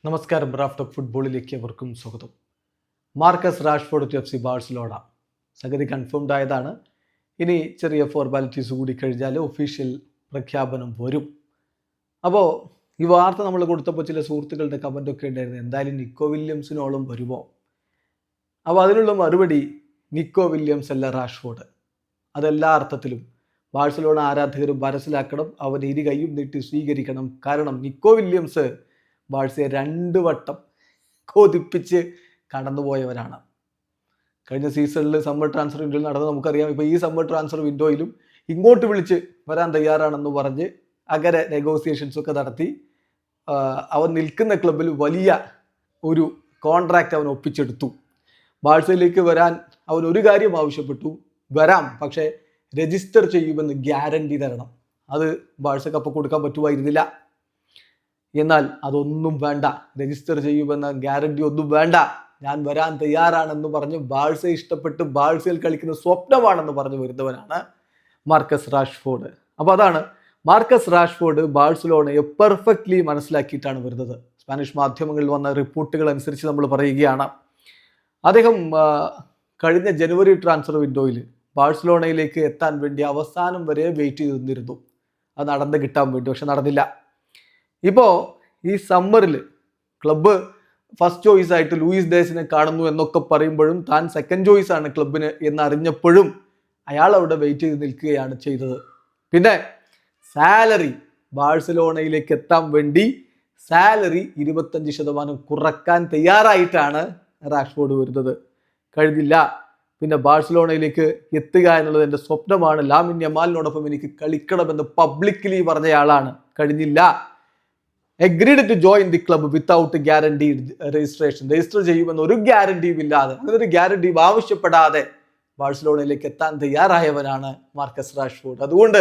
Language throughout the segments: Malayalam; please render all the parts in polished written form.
നമസ്കാരം. റാഫ്റ്റ് ഓഫ് ഫുട്ബോളിലേക്ക് അവർക്കും സ്വാഗതം. Marcus Rashford to FC Barcelona സംഗതി കൺഫേംഡ് ആയതാണ്. ഇനി ചെറിയ ഫോർമാലിറ്റീസ് കൂടി കഴിഞ്ഞാൽ ഒഫീഷ്യൽ പ്രഖ്യാപനം വരും. അപ്പോൾ ഈ വാർത്ത നമ്മൾ കൊടുത്തപ്പോൾ ചില സുഹൃത്തുക്കളുടെ കമൻ്റൊക്കെ ഉണ്ടായിരുന്നു, എന്തായാലും നിക്കോ വില്യംസിനോളം വരുമോ? അപ്പോൾ അതിനുള്ള മറുപടി, നിക്കോ വില്യംസ് അല്ല റാഷ്ഫോർഡ്. അതെല്ലാ അർത്ഥത്തിലും ബാഴ്സലോണ ആരാധകരും മനസ്സിലാക്കണം, അവൻ ഇരു കൈയും നീട്ടി സ്വീകരിക്കണം. കാരണം നിക്കോ വില്യംസ് ബാഴ്സയെ 2 വട്ടം കൊതിപ്പിച്ച് കടന്നുപോയവരാണ്. കഴിഞ്ഞ സീസണിൽ സമ്മർ ട്രാൻസ്ഫർ വിൻഡോയിൽ നടന്നത് നമുക്കറിയാം. ഇപ്പോൾ ഈ സമ്മർ ട്രാൻസ്ഫർ വിൻഡോയിലും ഇങ്ങോട്ട് വിളിച്ച് വരാൻ തയ്യാറാണെന്ന് പറഞ്ഞ് അകരെ നെഗോസിയേഷൻസൊക്കെ നടത്തി അവൻ നിൽക്കുന്ന ക്ലബിൽ വലിയ ഒരു കോൺട്രാക്റ്റ് അവൻ ഒപ്പിച്ചെടുത്തു. ബാഴ്സയിലേക്ക് വരാൻ അവൻ ഒരു കാര്യം ആവശ്യപ്പെട്ടു, വരാം, പക്ഷേ രജിസ്റ്റർ ചെയ്യുമെന്ന് ഗ്യാരണ്ടി തരണം. അത് ബാഴ്സക്ക് അപ്പോൾ കൊടുക്കാൻ പറ്റുമായിരുന്നില്ല. എന്നാൽ അതൊന്നും വേണ്ട, രജിസ്റ്റർ ചെയ്യുമെന്ന ഗ്യാരണ്ടി ഒന്നും വേണ്ട, ഞാൻ വരാൻ തയ്യാറാണെന്ന് പറഞ്ഞ് ബാഴ്സയെ ഇഷ്ടപ്പെട്ട് ബാഴ്സയിൽ കളിക്കുന്ന സ്വപ്നമാണെന്ന് പറഞ്ഞു വരുന്നവനാണ് മാർക്കസ് റാഷ്ഫോർഡ്. അപ്പോൾ അതാണ് മാർക്കസ് റാഷ്ഫോർഡ് ബാഴ്സലോണയെ പെർഫെക്റ്റ്ലി മനസ്സിലാക്കിയിട്ടാണ് വരുന്നത്. സ്പാനിഷ് മാധ്യമങ്ങളിൽ വന്ന റിപ്പോർട്ടുകൾ അനുസരിച്ച് നമ്മൾ പറയുകയാണ്, അദ്ദേഹം കഴിഞ്ഞ ജനുവരി ട്രാൻസ്ഫർ വിൻഡോയിൽ ബാഴ്സലോണയിലേക്ക് എത്താൻ വേണ്ടി അവസാനം വരെ വെയിറ്റ് ചെയ്ത് നിന്നിരുന്നു, അത് നടന്ന് കിട്ടാൻ വേണ്ടി. പക്ഷെ നടന്നില്ല. ഇപ്പോൾ ഈ സമ്മറിൽ ക്ലബ്ബ് ഫസ്റ്റ് ചോയ്സ് ആയിട്ട് ലൂയിസ് ഡേസിനെ കാണുന്നു എന്നൊക്കെ പറയുമ്പോഴും താൻ സെക്കൻഡ് ചോയ്സ് ആണ് ക്ലബിന് എന്നറിഞ്ഞപ്പോഴും അയാൾ അവിടെ വെയിറ്റ് ചെയ്ത് നിൽക്കുകയാണ് ചെയ്തത്. പിന്നെ സാലറി, ബാഴ്സലോണയിലേക്ക് എത്താൻ വേണ്ടി സാലറി 25% കുറക്കാൻ തയ്യാറായിട്ടാണ് റാഷ്ഫോർഡ് വരുന്നത്. കഴിഞ്ഞില്ല. പിന്നെ ബാഴ്സലോണയിലേക്ക് എത്തുക എന്നുള്ളത് എൻ്റെ സ്വപ്നമാണ്, ലാമിൻ യമാലിനോടൊപ്പം എനിക്ക് കളിക്കണമെന്ന് പബ്ലിക്കലി പറഞ്ഞയാളാണ്. കഴിഞ്ഞില്ല. Agreed to join the club without guaranteed registration, register ചെയ്യുമെന്ന് ഒരു ഗ്യാരണ്ടിയും ഇല്ലാതെ, അങ്ങനെ ഒരു ഗ്യാരണ്ടിയും ആവശ്യപ്പെടാതെ ബാഴ്സലോണയിലേക്ക് എത്താൻ തയ്യാറായവനാണ് മാർക്കസ് റാഷ്ഫോർഡ്. അതുകൊണ്ട്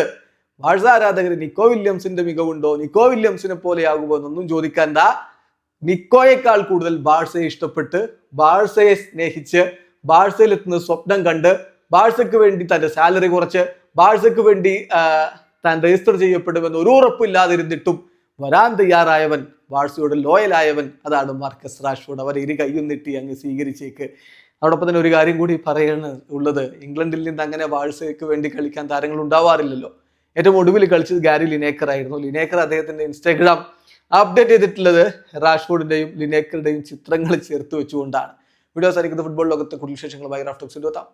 ബാഴ്സ ആരാധകർ നിക്കോ വില്യംസിന്റെ മികവുണ്ടോ, നിക്കോ വില്യംസിനെ പോലെയാകുമോ എന്നൊന്നും ചോദിക്കണ്ട. നിക്കോയേക്കാൾ കൂടുതൽ ബാഴ്സയെ ഇഷ്ടപ്പെട്ട്, ബാഴ്സയെ സ്നേഹിച്ച്, ബാഴ്സയിൽ എത്തുന്ന സ്വപ്നം കണ്ട്, ബാഴ്സയ്ക്ക് വേണ്ടി തന്റെ സാലറി കുറച്ച്, ബാഴ്സയ്ക്ക് വേണ്ടി താൻ രജിസ്റ്റർ ചെയ്യപ്പെടുമെന്ന് ഒരു ഉറപ്പില്ലാതിരുന്നിട്ടും വരാൻ തയ്യാറായവൻ, ബാഴ്സയോട് ലോയലായവൻ, അതാണ് മാർക്കസ് റാഷ്ഫോർഡ്. അവർ ഇരു കയ്യും നീട്ടി അങ്ങ് സ്വീകരിച്ചേക്ക്. അതോടൊപ്പം തന്നെ ഒരു കാര്യം കൂടി പറയാനുള്ളത്, ഇംഗ്ലണ്ടിൽ നിന്ന് അങ്ങനെ ബാഴ്സയ്ക്ക് വേണ്ടി കളിക്കാൻ താരങ്ങൾ ഉണ്ടാവാറില്ലല്ലോ. ഏറ്റവും ഒടുവിൽ കളിച്ചത് ഗാരി ലിനേക്കർ ആയിരുന്നു. ലിനേക്കർ അദ്ദേഹത്തിന്റെ ഇൻസ്റ്റാഗ്രാം അപ്ഡേറ്റ് ചെയ്തിട്ടുള്ളത് റാഷ്ഫോർഡിന്റെയും ലിനേക്കറുടെയും ചിത്രങ്ങൾ ചേർത്ത് വെച്ചുകൊണ്ടാണ്. വീഡിയോ സാധിക്കുന്ന ഫുട്ബോൾ ലോകത്തെ കൂടുതൽ വിശേഷങ്ങളുമായി റാഫ്റ്റ് ഓഫ് ഫുട്ബോൾ.